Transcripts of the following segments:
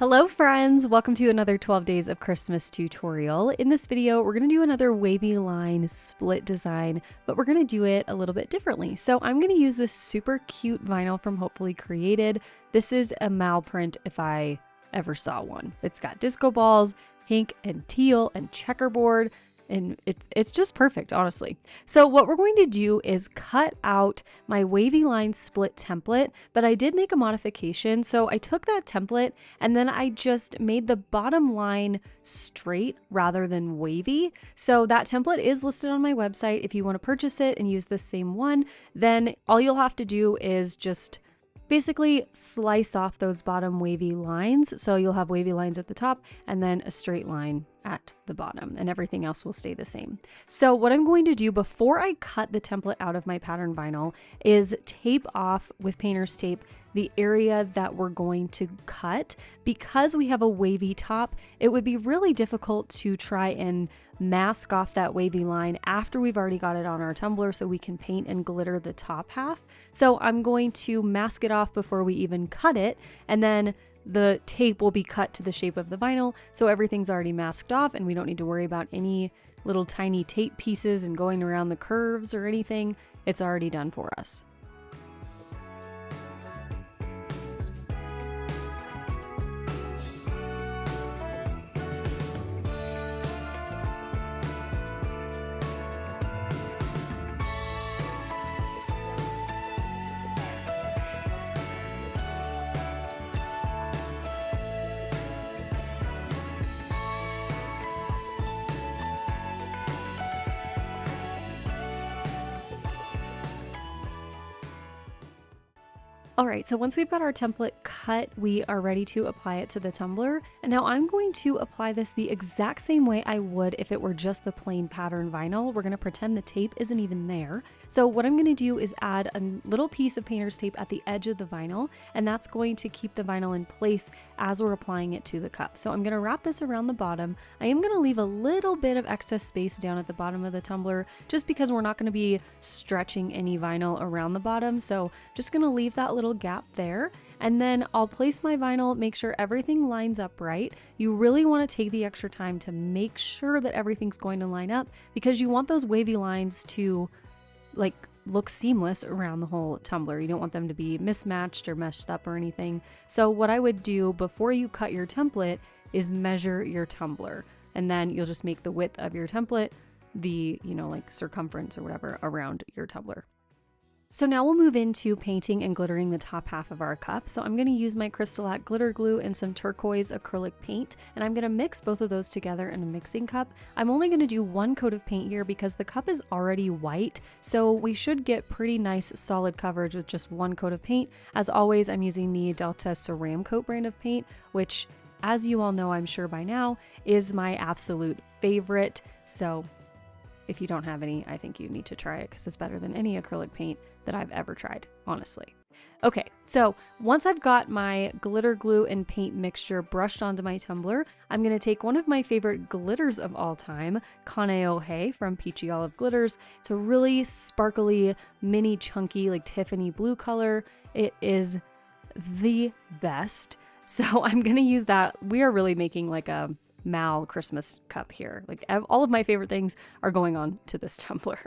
Hello friends, welcome to another 12 days of Christmas tutorial. In this video, we're going to do another wavy line split design, but we're going to do it a little bit differently. So I'm going to use this super cute vinyl from Hopefully Created. This is a mal print if I ever saw one. It's got disco balls, pink and teal and checkerboard, and it's just perfect, honestly. So what we're going to do is cut out my wavy line split template, but I did make a modification. So I took that template and then I just made the bottom line straight rather than wavy. So that template is listed on my website. If you want to purchase it and use the same one, then all you'll have to do is just basically slice off those bottom wavy lines. So you'll have wavy lines at the top and then a straight line at the bottom, and everything else will stay the same. So what I'm going to do before I cut the template out of my pattern vinyl is tape off with painter's tape the area that we're going to cut. Because we have a wavy top, it would be really difficult to try and mask off that wavy line after we've already got it on our tumbler so we can paint and glitter the top half. So I'm going to mask it off before we even cut it, and then the tape will be cut to the shape of the vinyl, so everything's already masked off and we don't need to worry about any little tiny tape pieces and going around the curves or anything. It's already done for us. All right, so once we've got our template cut, we are ready to apply it to the tumbler. And now I'm going to apply this the exact same way I would if it were just the plain pattern vinyl. We're gonna pretend the tape isn't even there. So what I'm gonna do is add a little piece of painter's tape at the edge of the vinyl, and that's going to keep the vinyl in place as we're applying it to the cup. So I'm gonna wrap this around the bottom. I am gonna leave a little bit of excess space down at the bottom of the tumbler, just because we're not gonna be stretching any vinyl around the bottom. So just gonna leave that little gap there, and then I'll place my vinyl, make sure everything lines up right. You really want to take the extra time to make sure that everything's going to line up, because you want those wavy lines to look seamless around the whole tumbler. You don't want them to be mismatched or meshed up or anything. So what I would do before you cut your template is measure your tumbler, and then you'll just make the width of your template the, circumference or whatever around your tumbler. So now we'll move into painting and glittering the top half of our cup. So I'm going to use my Crystal glitter glue and some turquoise acrylic paint, and I'm going to mix both of those together in a mixing cup. I'm only going to do one coat of paint here because the cup is already white, so we should get pretty nice solid coverage with just one coat of paint. As always, I'm using the Delta Ceramcoat brand of paint, which, as you all know, I'm sure by now, is my absolute favorite. So if you don't have any, I think you need to try it because it's better than any acrylic paint that I've ever tried, honestly. Okay, so once I've got my glitter glue and paint mixture brushed onto my tumbler, I'm going to take one of my favorite glitters of all time, Kaneohe from Peachy Olive Glitters. It's a really sparkly, mini chunky, like Tiffany blue color. It is the best. So I'm going to use that. We are really making like a Mal Christmas cup here. Like all of my favorite things are going on to this tumbler.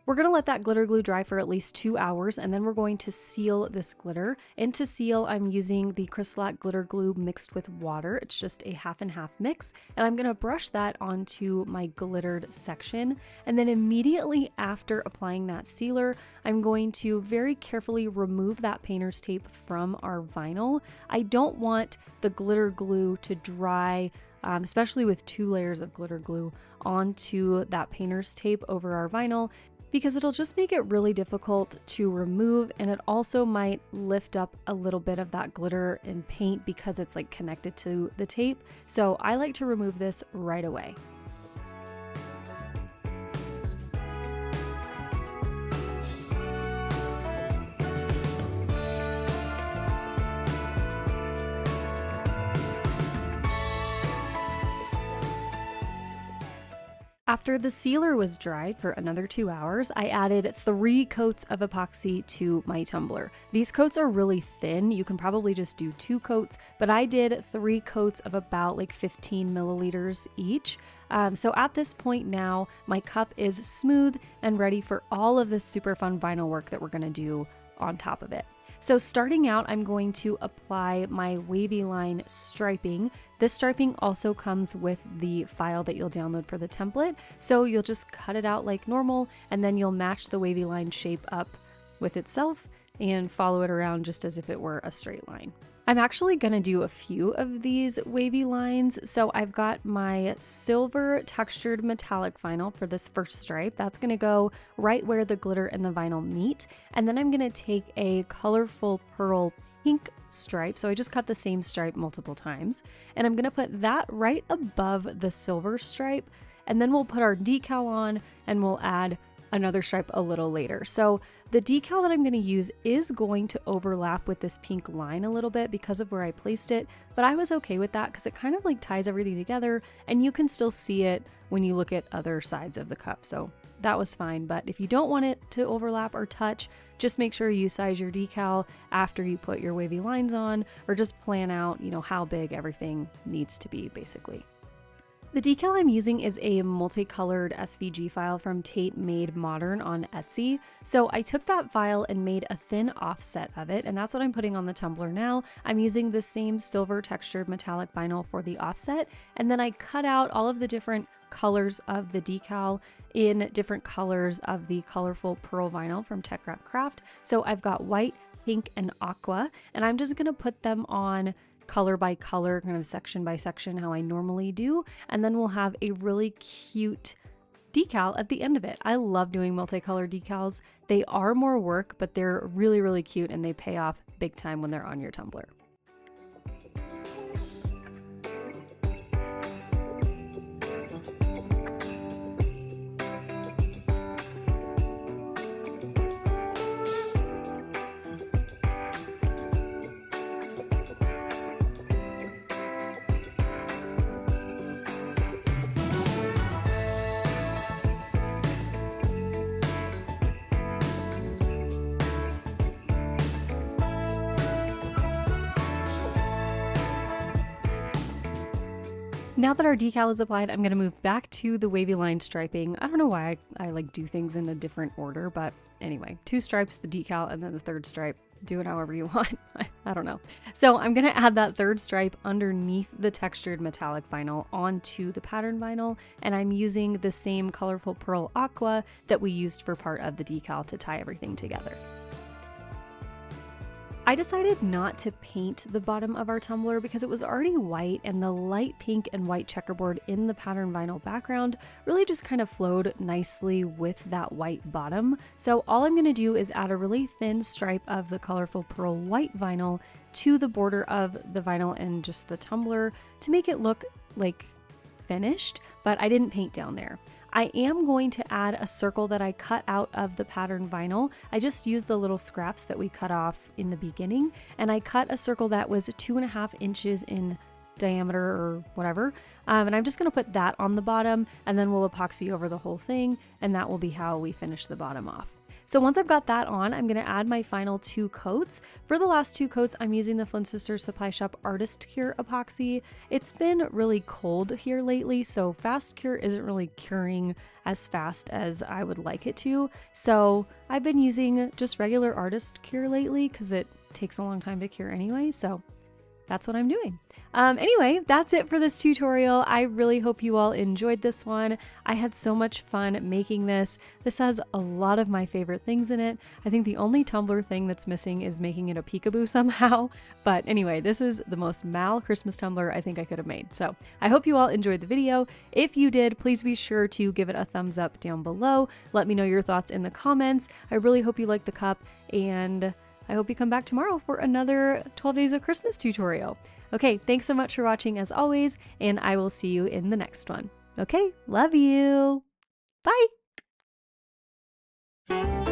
We're going to let that glitter glue dry for at least 2 hours, and then we're going to seal this glitter. And to seal, I'm using the Crystal glitter glue mixed with water. It's just a half and half mix, and I'm going to brush that onto my glittered section. And then immediately after applying that sealer, I'm going to very carefully remove that painter's tape from our vinyl. I don't want the glitter glue to dry, especially with 2 layers of glitter glue onto that painter's tape over our vinyl, because it'll just make it really difficult to remove, and it also might lift up a little bit of that glitter and paint because it's like connected to the tape. So I like to remove this right away. After the sealer was dried for another 2 hours, I added 3 coats of epoxy to my tumbler. These coats are really thin. You can probably just do 2 coats, but I did 3 coats of about like 15 milliliters each. So at this point now, my cup is smooth and ready for all of this super fun vinyl work that we're gonna do on top of it. So starting out, I'm going to apply my wavy line striping. This striping also comes with the file that you'll download for the template. So you'll just cut it out like normal, and then you'll match the wavy line shape up with itself and follow it around just as if it were a straight line. I'm actually going to do a few of these wavy lines. So I've got my silver textured metallic vinyl for this first stripe. That's going to go right where the glitter and the vinyl meet. And then I'm going to take a colorful pearl pink stripe. So I just cut the same stripe multiple times. And I'm going to put that right above the silver stripe. And then we'll put our decal on and we'll add another stripe a little later. So the decal that I'm going to use is going to overlap with this pink line a little bit because of where I placed it, but I was okay with that because it kind of like ties everything together and you can still see it when you look at other sides of the cup. So that was fine, but if you don't want it to overlap or touch, just make sure you size your decal after you put your wavy lines on, or just plan out, how big everything needs to be basically. The decal I'm using is a multicolored SVG file from Tape Made Modern on Etsy. So I took that file and made a thin offset of it, and that's what I'm putting on the tumbler now. I'm using the same silver textured metallic vinyl for the offset, and then I cut out all of the different colors of the decal in different colors of the colorful pearl vinyl from Tech Wrap Craft. So I've got white, pink, and aqua, and I'm just gonna put them on color by color, kind of section by section, how I normally do. And then we'll have a really cute decal at the end of it. I love doing multicolor decals. They are more work, but they're really, really cute and they pay off big time when they're on your tumbler. Now that our decal is applied, I'm going to move back to the wavy line striping. I don't know why I like do things in a different order, but anyway, 2 stripes, the decal, and then the 3rd stripe. Do it however you want. I don't know. So I'm going to add that 3rd stripe underneath the textured metallic vinyl onto the pattern vinyl, and I'm using the same colorful pearl aqua that we used for part of the decal to tie everything together. I decided not to paint the bottom of our tumbler because it was already white, and the light pink and white checkerboard in the pattern vinyl background really just kind of flowed nicely with that white bottom. So all I'm going to do is add a really thin stripe of the colorful pearl white vinyl to the border of the vinyl and just the tumbler to make it look like finished, but I didn't paint down there. I am going to add a circle that I cut out of the pattern vinyl. I just used the little scraps that we cut off in the beginning, and I cut a circle that was 2.5 inches in diameter or whatever. And I'm just going to put that on the bottom, and then we'll epoxy over the whole thing, and that will be how we finish the bottom off. So once I've got that on, I'm going to add my final 2 coats. For the last 2 coats, I'm using the Flint Sisters Supply Shop Artist Cure epoxy. It's been really cold here lately, so fast cure isn't really curing as fast as I would like it to. So I've been using just regular Artist Cure lately because it takes a long time to cure anyway, so that's what I'm doing. Anyway, that's it for this tutorial. I really hope you all enjoyed this one. I had so much fun making this. This has a lot of my favorite things in it. I think the only Tumbler thing that's missing is making it a peekaboo somehow. But anyway, this is the most Mal Christmas tumbler I think I could have made. So I hope you all enjoyed the video. If you did, please be sure to give it a thumbs up down below. Let me know your thoughts in the comments. I really hope you like the cup, and I hope you come back tomorrow for another 12 Days of Christmas tutorial. Okay, thanks so much for watching as always, and I will see you in the next one. Okay, love you. Bye.